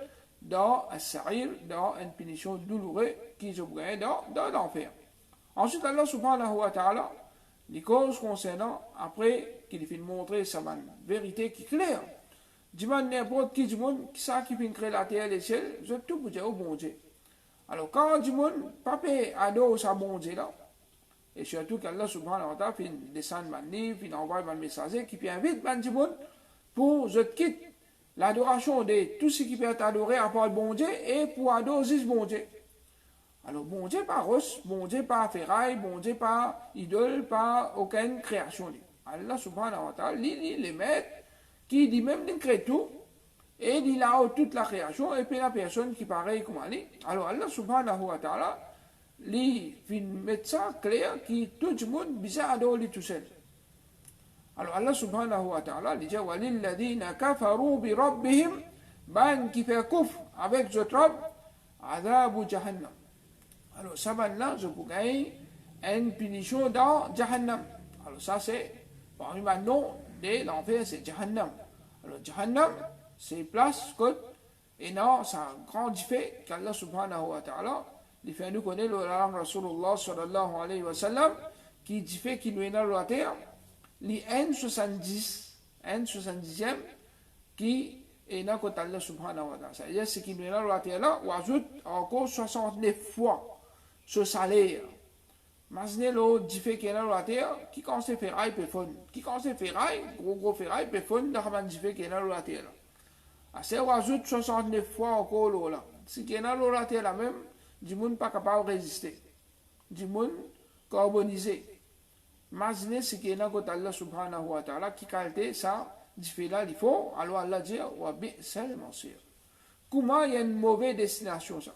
dans As-Sa'ir, dans une punition douloureuse qui se gagne dans l'enfer. Ensuite, Allah subhanahu wa ta'ala, les causes concernant, après qu'il fait montrer sa vérité qui est claire, du monde n'importe qui du monde, qui sait qui fait créer la terre et les ciels, je tout pour dire au bon Dieu. Alors, quand du monde, papa adore sa bon Dieu là, et surtout qu'Allah subhanahu wa ta'ala fait descendre un livre, il envoie un messager qui peut inviter du monde pour je quitte l'adoration de tout ce qui peut être adoré à part le bon Dieu et pour adorer ce bon Dieu. Alors, bon Dieu pas roche, bon Dieu pas ferraille, bon Dieu pas idole, pas aucune création. Allah subhanahu wa ta'ala, les maîtres, qui dit même qu'il crée tout, et il a toute la création, et puis la personne qui pareil comme elle. Alors Allah subhanahu wa ta'ala, il fait mettre ça clair, que tout le monde bizarre adorer tout seul. Alors Allah subhanahu wa ta'ala, il dit, وَلِلَّذِينَ كَفَرُوا بِرَبِّهِمْ ban qui fait kufr avec ce rob, adhabu jahannam. Alors ça va là, je pourrais gagner une punition dans Jahannam. Alors ça c'est, parmi les noms de l'enfer, c'est Jahannam. Alors Jahannam, c'est place, côte, et non, c'est un grand défait qu'Allah subhanahu wa ta'ala, il fait nous connaître le Rasulullah sallallahu alayhi wa sallam, qui dit fait qu'il nous est dans la terre, les N70e, qui est dans côté Allah subhanahu wa ta'ala. C'est-à-dire, ce qui nous est dans la terre là, on ajoute encore 69 fois ce salaire. Imaginez le diffé qui est dans la terre, qui quand c'est ferraille peut fondre. Qui quand c'est ferraille, gros ferraille peut fondre dans le diffé qui est dans la terre. C'est on ajoute 69 fois encore là. Ce qui est dans la terre là même, du monde pas capable de résister. Du monde carbonisé. Imaginez ce qui est dans côté Allah subhanahu wa ta'ala, qui qualité ça, diffé là, il faut, alors Allah dit, wa bi'sal masir. Comment il y a une mauvaise destination ça?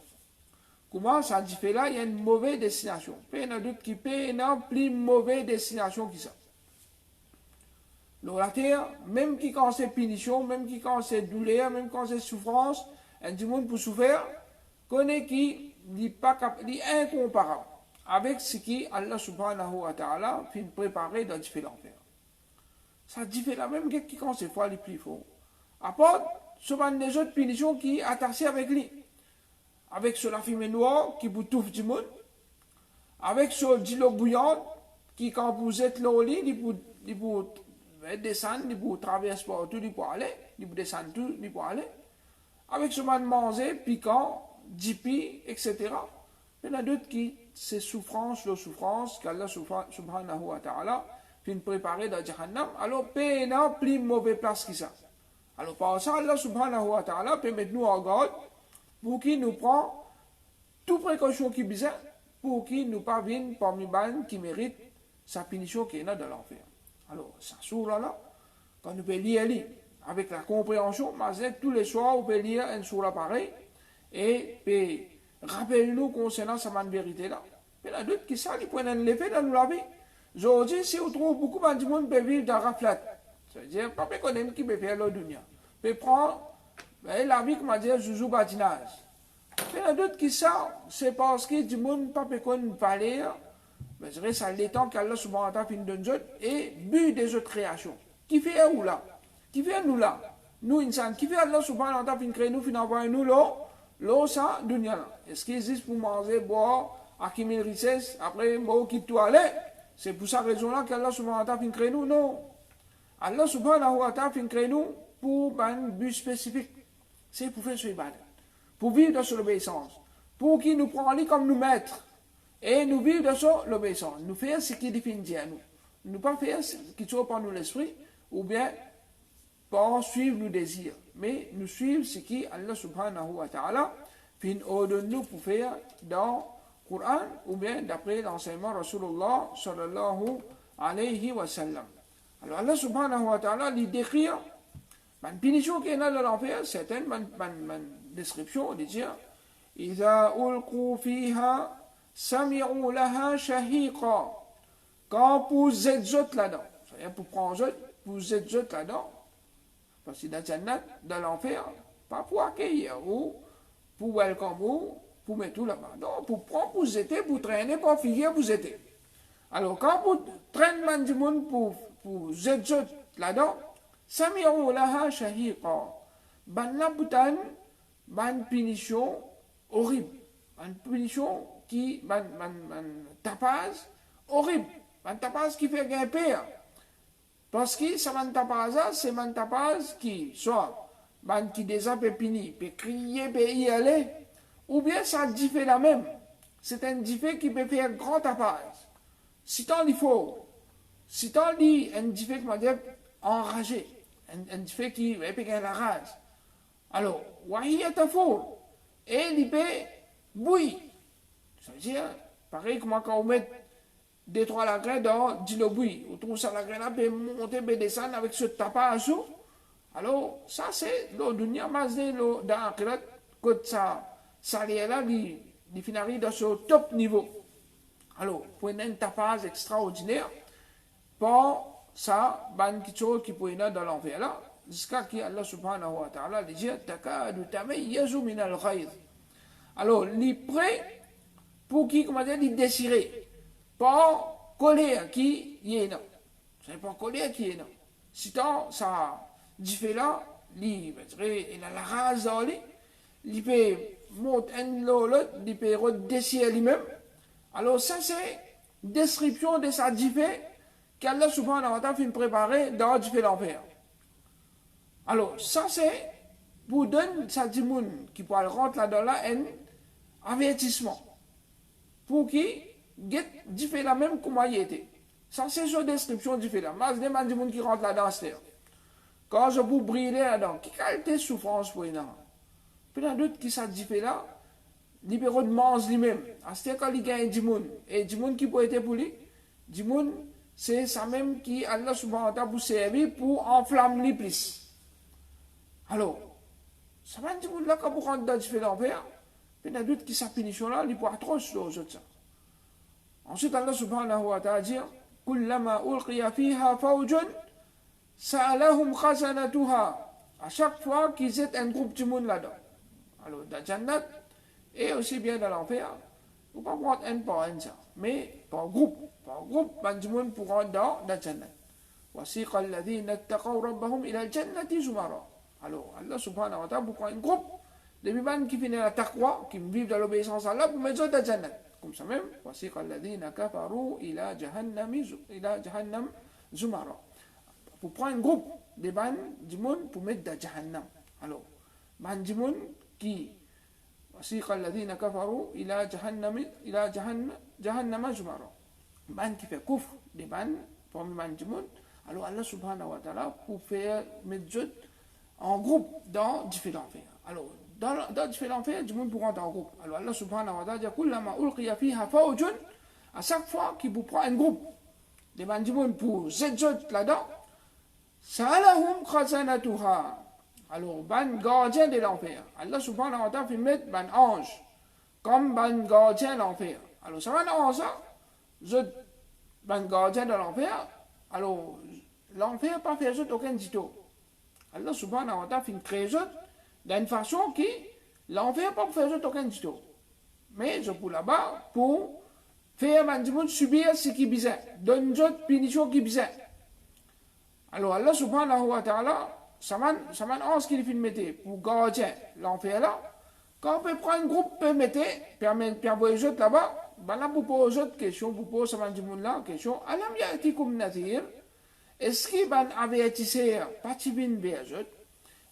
Comment ça fait là, il y a une mauvaise destination. Il y a d'autres qui paient une plus mauvaise destination que ça. La terre, même qui quand c'est punition, même qui quand c'est douleur, même quand c'est souffrance, un du monde pour souffrir, connaît qui n'est incomparable avec ce qui Allah subhanahu wa ta'ala fait préparer dans le l'enfer. Ça fait la même qui quand c'est fois les plus fort. À part, souvent des autres punitions qui sont attachées avec lui. Avec ce la fumée noire qui vous touffe du monde, avec ce de l'eau bouillante qui, quand vous êtes là au lit, il vous descendre, il vous traverse partout, il vous aller, il vous descend tout, il vous aller, avec ce man manger, piquant, dipi, etc. Il y en a d'autres qui, c'est souffrance, qu'Allah subhanahu wa ta'ala fait préparer dans Jahannam, alors paye une plus mauvaise place que ça. Alors par ça, Allah subhanahu wa ta'ala peut mettre nous en garde, pour qu'il nous prend toute précaution qui est besoin, pour qu'il nous parvienne parmi les qui méritent sa punition qui est là dans l'enfer. Alors, ça sourd là, quand nous pouvons lire, avec la compréhension, mais tous les soirs, on peut lire un sourd pareil, et rappelez-nous concernant sa vérité là. Mais la d'autres qui savent, ils prennent l'effet dans la vie. Aujourd'hui, si on trouve beaucoup de monde peut vivre dans la flat, c'est-à-dire, pas qu'on qui peut faire le dunya, peut prendre la vie, comme on dit, joujou patinage. Il y en a d'autres qui savent, c'est parce que du monde pas peut valeur, mais je dirais, ça l'étend qu'Allah subhanahu wa ta'ala fait une autre et but des autres créations. Qui fait où là? Qui fait nous là? Nous, insan, qui fait Allah subhanahu wa ta'ala fait créer nous, fait envoyer nous l'eau, ça, dunya là. Est-ce qu'il existe pour manger, boire, accumuler richesse, après, bon, quitte tout aller? C'est pour cette raison-là qu'Allah subhanahu wa ta'ala fait créer nous? Non. Allah subhanahu wa ta'ala fait créer nous pour un but spécifique. C'est pour faire ce ibadat, pour vivre dans son obéissance, pour qu'il nous prenne comme nous maîtres, et nous vivre dans son obéissance, nous faire ce qui définit à nous. Ne pas faire ce qui soit par nous l'esprit, ou bien pas suivre le désir, mais nous suivre ce qui Allah subhanahu wa ta'ala fin ordonne nous pour faire dans le Coran ou bien d'après l'enseignement Rasulullah sallallahu alayhi wa sallam. Alors Allah subhanahu wa ta'ala lui décrit la punition qui est dans l'enfer, c'est une description de dire إذا ألقوا فيها سمعوا لها شهيقا. Quand vous êtes là-dedans, c'est-à-dire pour prendre vous êtes là-dedans, parce que dans Jannat, dans l'enfer, pas pour accueillir ou pour welcome ou pour mettre tout là-bas. Non, pour prendre vous êtes, pour traîner, pour figuer vous êtes. Alors quand vous traînez du monde pour vous êtes là-dedans, سمعوا لها شهيقا. Ban la boutan, ban punition horrible, ban punition qui ban tapage horrible, ban tapage qui fait grimper. Parce que ça man tapage, c'est man tapage qui soit ban qui déjà peut punir, peut crier, peut y aller, ou bien ça diffé la même. C'est un diffé qui peut faire grand tapage. Si tant il faut, si tant dit un diffé comment dire enragé, un diffé qui peut gagner la rage. Alors, wahiya tafour, et il peut bouillir. Ça veut dire, pareil comme quand on met des trois lagrets dans de l'eau bouillie. On trouve ça lagrès là, peut monter, peut descendre avec ce tapage. Alors, ça c'est l'eau de Niamazé, l'eau d'Akhirat, que ça est là, il finit dans ce top niveau. Alors, pour un tapage extraordinaire, pour ça, ban kicho qui peut être dans l'enfer là, jusqu'à qui Allah subhanahu wa ta'ala dit takadu tamayyazu min al-ghayz. Alors, il est prêt pour qui, comment dire, il désirer, pas colère qui y est là. C'est pas colère qui est là. Si tant ça dit fait là, il a la rage dans lui, il peut monter un l'autre, il peut redésirer lui-même. Alors, ça c'est description de sa diffé qu'Allah subhanahu wa ta'ala fait préparer dans le fait l'enfer. Alors, ça c'est pour donner ça dit moun qui peut rentrer là-dedans là un avertissement pour qui get fait la même comment il était. Ça c'est une description du fait là. Mais je demande du monde qui rentre là-dedans c'est quand je vous briller là-dedans, qui qualité de souffrance pour eux? Puis il y a d'autres qui ça dit fait là, libéraux de mange lui-même. C'est quand il gagne du monde et du monde qui peut être pour lui, du monde c'est ça même qui Allah subhanahu wa ta'ala pour servir pour enflammer les plus. Alors, ça va dire là quand vous rentrez dans le fait d'enfer, il y a d'autres qui sa punition là, il peut atroce aux autres. Ensuite, Allah subhanahu wa ta'ala dit Kullama ulqiya fiha fawjun sa'alahum khazanatuha. À chaque fois qu'ils aient un groupe de monde là-dedans. Alors, dans Jannat, et aussi bien dans l'enfer, vous ne pouvez pas prendre un par un ça, mais par groupe, du monde pour rentrer dans Jannat. وَسِيقَ الَّذِينَ اتَّقَوْا رَبَّهُمْ إِلَى الْجَنَّةِ زُمَرًا. Alors, Allah subhanahu wa ta'ala, vous prenez un groupe de gens qui finissent la taqwa, qui vivent dans l'obéissance à Allah, pour mettre dans Jannat. Comme ça même, وَسِيقَ الَّذِينَ كَفَرُوا إِلَى جَهَنَّمْ زُمَرًا. Pour prendre un groupe de gens du monde pour mettre dans Jahannam. Alors, ban du monde qui وَسِيقَ الَّذِينَ كَفَرُوا إِلَى جَهَنَّمَ زُمَرًا. Ban qui fait kufr, des ban pour le ban du monde. Alors Allah subhanahu wa ta'ala pour faire mettre en groupe dans différents enfers. Alors, dans différents enfers, du monde pour rentrer en groupe. Alors Allah subhanahu wa ta'ala dit Kullama ulqiya fiha fawjun. À chaque fois qu'il vous prend un groupe, des ban du monde pour zedjot là-dedans, sa'alahum khazanatuha. Alors, ban gardien de l'enfer. Allah subhanahu wa ta'ala fait mettre ban ange comme ban gardien de l'enfer. Alors, ça va un ange, ban gardien de l'enfer. Alors, l'enfer n'a pas fait aucun dito. Allah subhanahu wa ta'ala fait créer d'une façon qui l'enfer n'a pas fait aucun dito. Mais je pour là-bas pour faire ban du monde subir ce qui est bizarre, donner une punition qui est bizarre. Alors, Allah subhanahu wa ta'ala, ça m'a en ce qu'il fait mettre pour garder l'enfer là. Quand on peut prendre un groupe, peut mettre, puis envoyer les autres là-bas, ben là, pour poser autres questions, pour poser ça du monde là, question, alam ya'tikum nathir, est-ce qu'il va avertir, pas qui vient vers eux?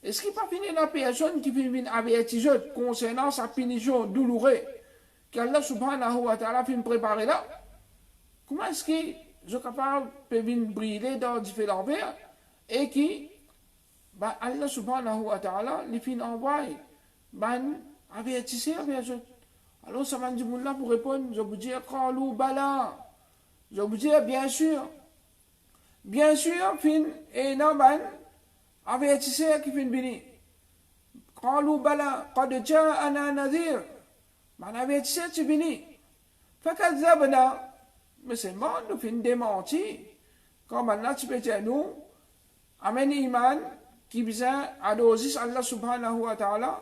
Est-ce qu'il va finir la personne qui vient avertir eux concernant sa punition douloureuse qu'Allah subhanahu wa ta'ala fait préparer là? Comment est-ce que je suis capable de venir briller dans différents envers et qui ben Allah subhanahu wa ta'ala, les fin envoie, ben, avertissez avec eux. Alors, ça m'a dit, là, pour répondre, je vous dis, Qalou bala. Je vous dis, bien sûr. Bien sûr, fin, et non, ben, avertissez qui fin bini. Qalou bala, qad ja'ana nadhir. Ben, avertissez qui bini. Fakadzabna. Mais c'est bon, nous fin démenti. Quand maintenant, tu peux dire, nous, amen iman, qui besoin adorer Allah subhanahu wa ta'ala,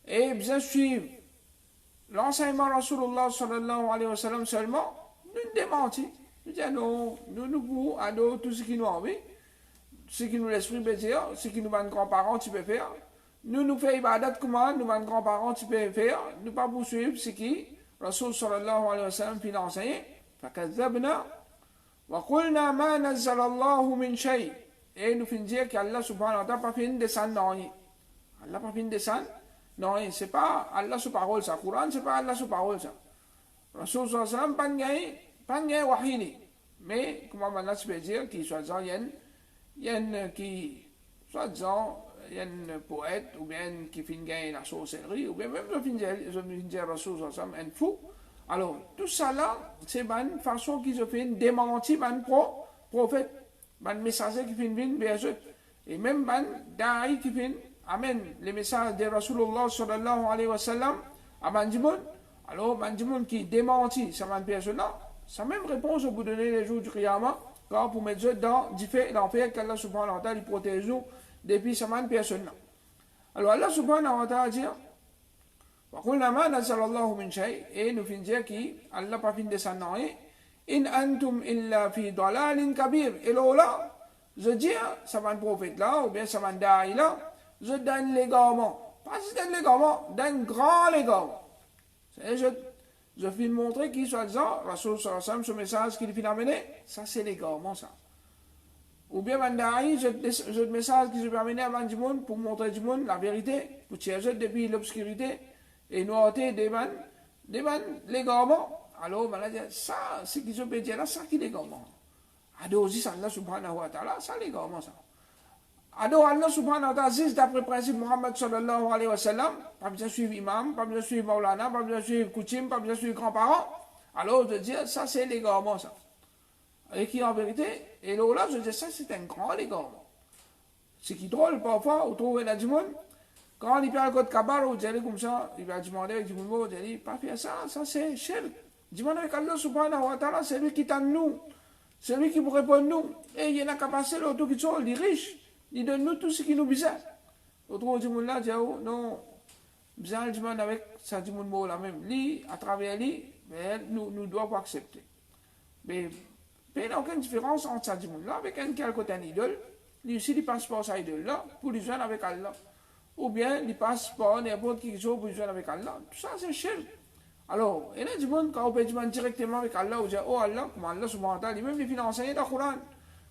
et besoin suivre l'enseignement Rasulullah sallallahu alayhi wa sallam seulement, nous démentis. Nous disons, nous pouvons adorer tout ce qui nous envie, ce qui nous l'esprit peut dire, ce qui nous nos grands-parents tu peux faire. Nous faisons ibadat comment nous nos grands-parents tu peux faire, nous pas poursuivre ce qui Rasul sallallahu alayhi wa sallam puis l'enseigner. فكذبنا وقلنا ما نزل الله من شيء. Et nous finissons dire qu'Allah subhanahu wa ta'ala pas fait descendre non rien. Allah pas fait descendre non rien. C'est pas Allah sous parole ça. Coran c'est pas Allah sous parole ça. Rasul sallallahu alayhi wa sallam pas gagné wahini. Mais comment maintenant tu peux dire qu'il soit disant il y a qui soit disant il y a un poète ou bien qui finit gagner la sorcellerie ou bien même je finis dire Rasul sallallahu alayhi wa sallam un fou. Alors, tout ça là, c'est une façon qu'ils ont fait démentir un prophète, un messager qui fait une bien sûr. Et même un da'i qui fait amen les messages de Rasulullah sallallahu alayhi wa sallam à Mandimoun. Alors, Mandimoun qui démentit cette personne là, sa même réponse au bout de les jours du Qiyamah, quand pour mettre dans l'enfer qu'Allah subhanahu wa ta'ala protège nous depuis cette personne là. Alors, Allah subhanahu wa ta'ala dit, وقلنا ما نزل الله من شيء et nous finissons dire qu'Allah pas fin descendre rien in antum illa fi dalalin kabir et là je dis ça va un prophète là ou bien ça va un da'i là je donne l'égarement pas si je donne l'égarement d'un grand l'égarement je finis montrer qu'il soit disant Rasul sallallahu alayhi wa sallam ce message qu'il finit amener ça c'est l'égarement ça ou bien un da'i je message qu'il se amener avant du monde pour montrer du monde la vérité pour tirer depuis l'obscurité et nous avons des légaments. Alors, ça, ce qui se peut dire là, ça qui est légaments. Ado aussi, Allah subhanahu wa ta'ala, ça légaments, ça. Ado Allah subhanahu wa ta'ala, c'est d'après le principe Muhammad sallallahu alayhi wa sallam, pas besoin de suivre imam, pas besoin de suivre maulana, pas besoin de suivre coutume, pas besoin de suivre grands-parents. Alors, je dis, ça c'est légaments, ça. Et qui en vérité, et là, je dis, ça c'est un grand légament. Ce qui est drôle, parfois, on trouve là du monde. Quand il parle de Kabbal, vous allez comme ça, il va demander avec du monde, vous allez pas faire ça, ça c'est shirk. Demandez avec Allah subhanahu wa ta'ala, c'est lui qui t'aime nous, c'est lui qui vous répond nous. Et il y a la capacité, l'autre qui sont, les riches, il donne nous tout ce qui nous besoin. L'autre du monde là, dit, non, besoin du monde avec ça du monde là même. Lui, à travers lui, nous devons accepter. Mais il n'y a aucune différence entre ça du monde là, avec un quelqu'un un idole, lui aussi, il passe par sa idole là, pour lui joindre avec Allah. Ou bien il passe par n'importe qui chose pour jouer avec Allah. Tout ça, c'est shirk. Alors, il y a du monde, quand on peut jouer directement avec Allah, on dit, oh Allah, comme Allah subhanahu wa ta'ala, lui-même, il finance dans le Coran.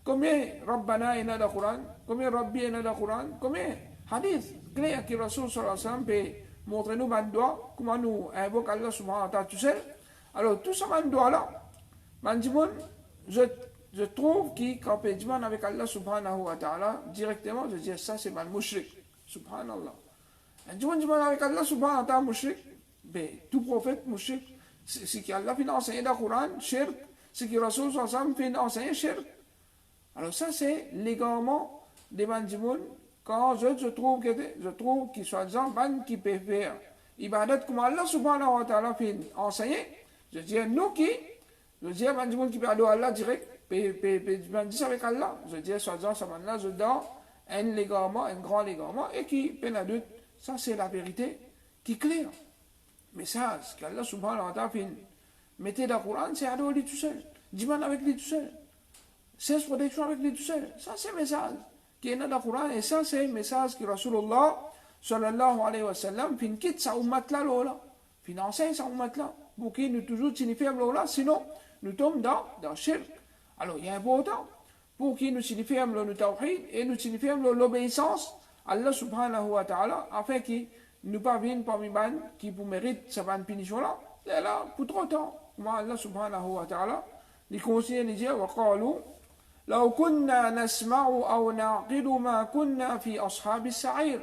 Combien Rabbana est dans le Coran? Combien Rabbi est dans le Coran? Combien hadith clair que Rasul sallallahu alayhi wa sallam peut montrer nous un doigt, comment nous invoquons Allah subhanahu wa ta'ala tout seul. Alors, tout ça, un doigt là, je trouve que quand on peut jouer avec Allah subhanahu wa ta'ala, directement, je dis, ça, c'est mal mushrik. Subhanallah. Un jour, avec Allah subhanahu wa ta'ala, mushrik, ben, tout prophète mushrik, ce qui Allah fait enseigner dans le Coran, shirk, ce qui Rasul sallallahu alayhi wa sallam fait enseigner, shirk. Alors ça, c'est l'égarement des bandimouns, quand je trouve qu'ils soient disant, qui peut faire ibadat comme Allah subhanahu wa ta'ala fait enseigner, je dis, nous qui, je dis, bandimouns qui peut aller à Allah direct, peut avec Allah, je dis, soit disant, ça là, je donne un légarement, un grand légarement, et qui peine à doute. Ça, c'est la vérité qui est claire. Mais ça, ce qu'Allah subhanahu wa ta'ala fait, mettez dans le Coran, c'est adorer lui tout seul. Diman avec lui tout seul. C'est protection avec lui tout seul. Ça, c'est le message qui est dans le Coran, et ça, c'est le message que Rasulullah sallallahu alayhi wa sallam fin quitte sa ummat là, fin enseigne sa ummat là, pour qu'il nous toujours signifier là, sinon, nous tombons dans shirk. Alors, il y a un important. Pour qu'il nous signifie le tawhid et nous signifie l'obéissance à Allah subhanahu wa ta'ala, afin qu'il nous parvienne parmi les qui pour mérite cette punition là, et là, pour trop de temps, comment Allah subhanahu wa ta'ala, les conseillers, les dire, لو كنا نسمع أو نعقل ما كنا في أصحاب السعير.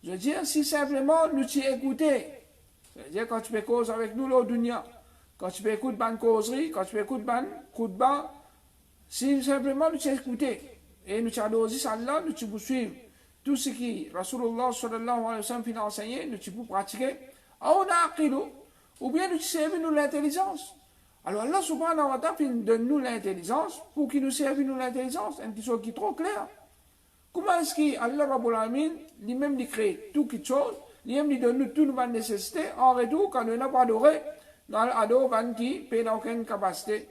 Je veux dire, si simplement nous t'y écouter, c'est-à-dire quand tu peux causer avec nous le dunya, quand tu peux écouter ban causerie, quand tu peux écouter ban khutba, si simplement nous t'y écouter, et nous t'y adosé Allah, nous t'y suivre tout ce qui Rasulullah sallallahu alayhi wa sallam a enseigné, nous t'y pratiquer, ou bien nous t'y servir nous l'intelligence. Alors Allah subhanahu wa ta'ala donne-nous l'intelligence pour qu'il nous serve nous l'intelligence, une chose qui est trop claire. Comment est-ce qu'Allah Rabbul Alamin, lui-même lui crée tout quelque chose, lui-même lui donne nous toutes nos nécessités, en retour, quand nous n'avons pas adoré, nous adorons qui peut n'a aucune capacité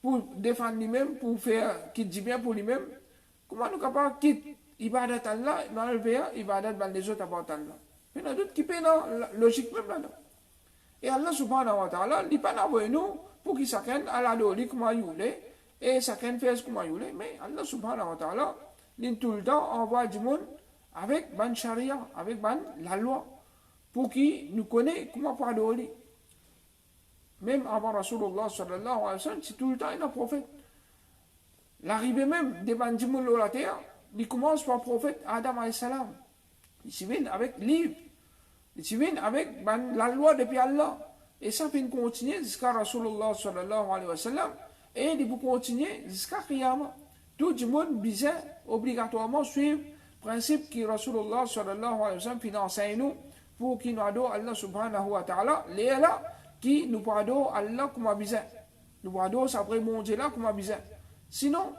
pour défendre lui-même, pour faire qui dit bien pour lui-même. Comment nous sommes capables de quitter ibadat Allah, dans le pays, ibadat dans les autres avant Allah. Mais il y a d'autres qui peuvent la logique même là-dedans. Et Allah subhanahu wa ta'ala, il n'a pas envoyé nous pour qu'il chacun a l'adoré comme il voulait, et chacun fait comme il voulait. Mais Allah subhanahu wa ta'ala, il tout le temps envoie du monde avec ban charia, avec ban la loi, pour qu'il nous connaisse comment pour adorer. Même avant Rasulullah sallallahu alayhi wa sallam, c'est tout le temps un prophète. L'arrivée même des ban du monde de la terre, il commence par le prophète Adam alayhi salam. Il s'y vient avec livre. Il s'y vient avec ban, la loi depuis Allah. Et ça peut continuer jusqu'à Rasulullah sallallahu alayhi wa sallam. Et il peut continuer jusqu'à Qiyamah. Tout le monde besoin obligatoirement suivre le principe que Rasulullah sallallahu alayhi wa sallam enseigne nous pour qu'il nous adore Allah subhanahu wa ta'ala. Les là qui nous adore Allah comme a besoin. Nous adore sa vraie monde là comme a besoin. Sinon,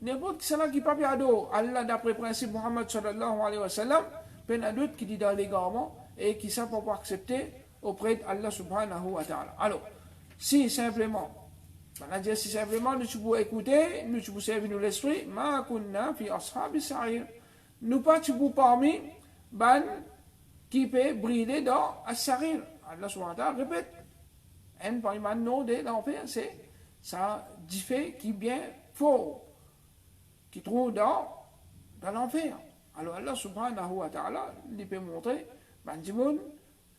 n'importe qui là qui ne peut pas adorer Allah d'après le principe Muhammad sallallahu alayhi wa sallam, il y a d'autres qui disent dans l'égarement et qui ne savent pas accepter auprès d'Allah subhanahu wa ta'ala. Alors, si simplement, si simplement nous pouvons écouter, nous pouvons servir nous l'esprit, ma kunna fi ashabi sa'ir. Nous pas parmi ban qui peut briller dans as-sarir. Allah subhanahu wa ta'ala répète, un parmi les noms de l'enfer, c'est ça diffère qui bien fort, qui trouve dans l'enfer. Alors Allah subhanahu wa ta'ala, il peut montrer,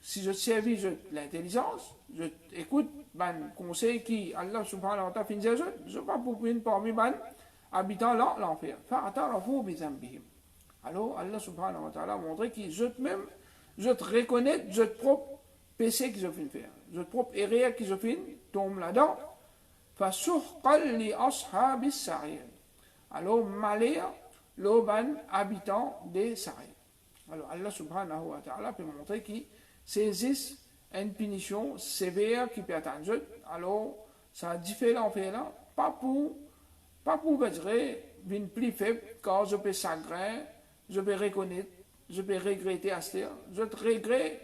si je servis l'intelligence, je écoute les conseils qui Allah subhanahu wa ta'ala fait, je ne vais pas pour une parmi les habitants l'enfer. Alors Allah subhanahu wa ta'ala a montré que je te reconnais, je te propre péché que je viens faire, je te propre erreur que je viens tombe là-dedans. Alors malheur, le habitant des Sa'ir. Alors Allah subhanahu wa ta'ala peut montrer qu'il saisissent une punition sévère qui peut atteindre. Alors, ça diffère l'enfer là, pas pour dire, une plus faible, car je peux chagrin, je peux reconnaître, je peux regretter à ce terre, je te regrette,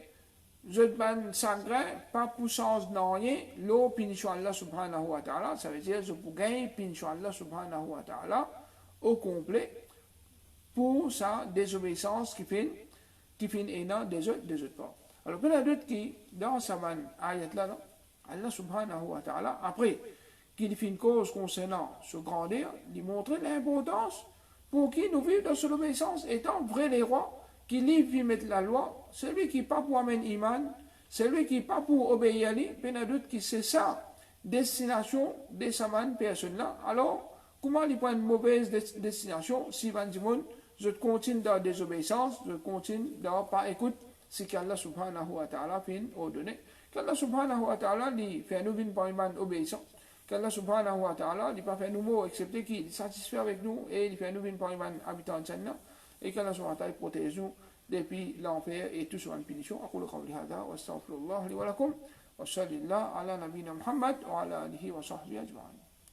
je te ban chagrin, pas pour changer de rien, l'eau punition Allah subhanahu wa ta'ala, ça veut dire, je peux gagner punition Allah subhanahu wa ta'ala au complet pour sa désobéissance qui fait énorme des autres parts. Alors, il y a d'autres qui, dans sa ayat-là, Allah subhanahu wa ta'ala, après qu'il fait une cause concernant ce grandeur, il montre l'importance pour qui nous vivons dans cette obéissance, étant vrai les rois, qui vivent mettre la loi, celui qui n'est pas pour amener iman, celui qui n'est pas pour obéir à lui, il y a d'autres qui c'est ça, destination de sa personne-là. Alors, comment il prend une mauvaise destination si Van Dimon, je continue dans la désobéissance, je continue dans pas écoute, c'est qu'Allah subhanahu wa ta'ala fait ordonner, qu'Allah subhanahu wa ta'ala lui fait nous une par une obéissance, qu'Allah subhanahu wa ta'ala lui pas fait nous mots accepter qu'il est satisfait avec nous et il fait nous une par une habitant de Jannah et qu'Allah subhanahu wa ta'ala protège nous depuis l'enfer et tout sur une punition. أقول قولي هذا وأستغفر الله لي ولكم وصلى الله على نبينا محمد وعلى آله وصحبه أجمعين.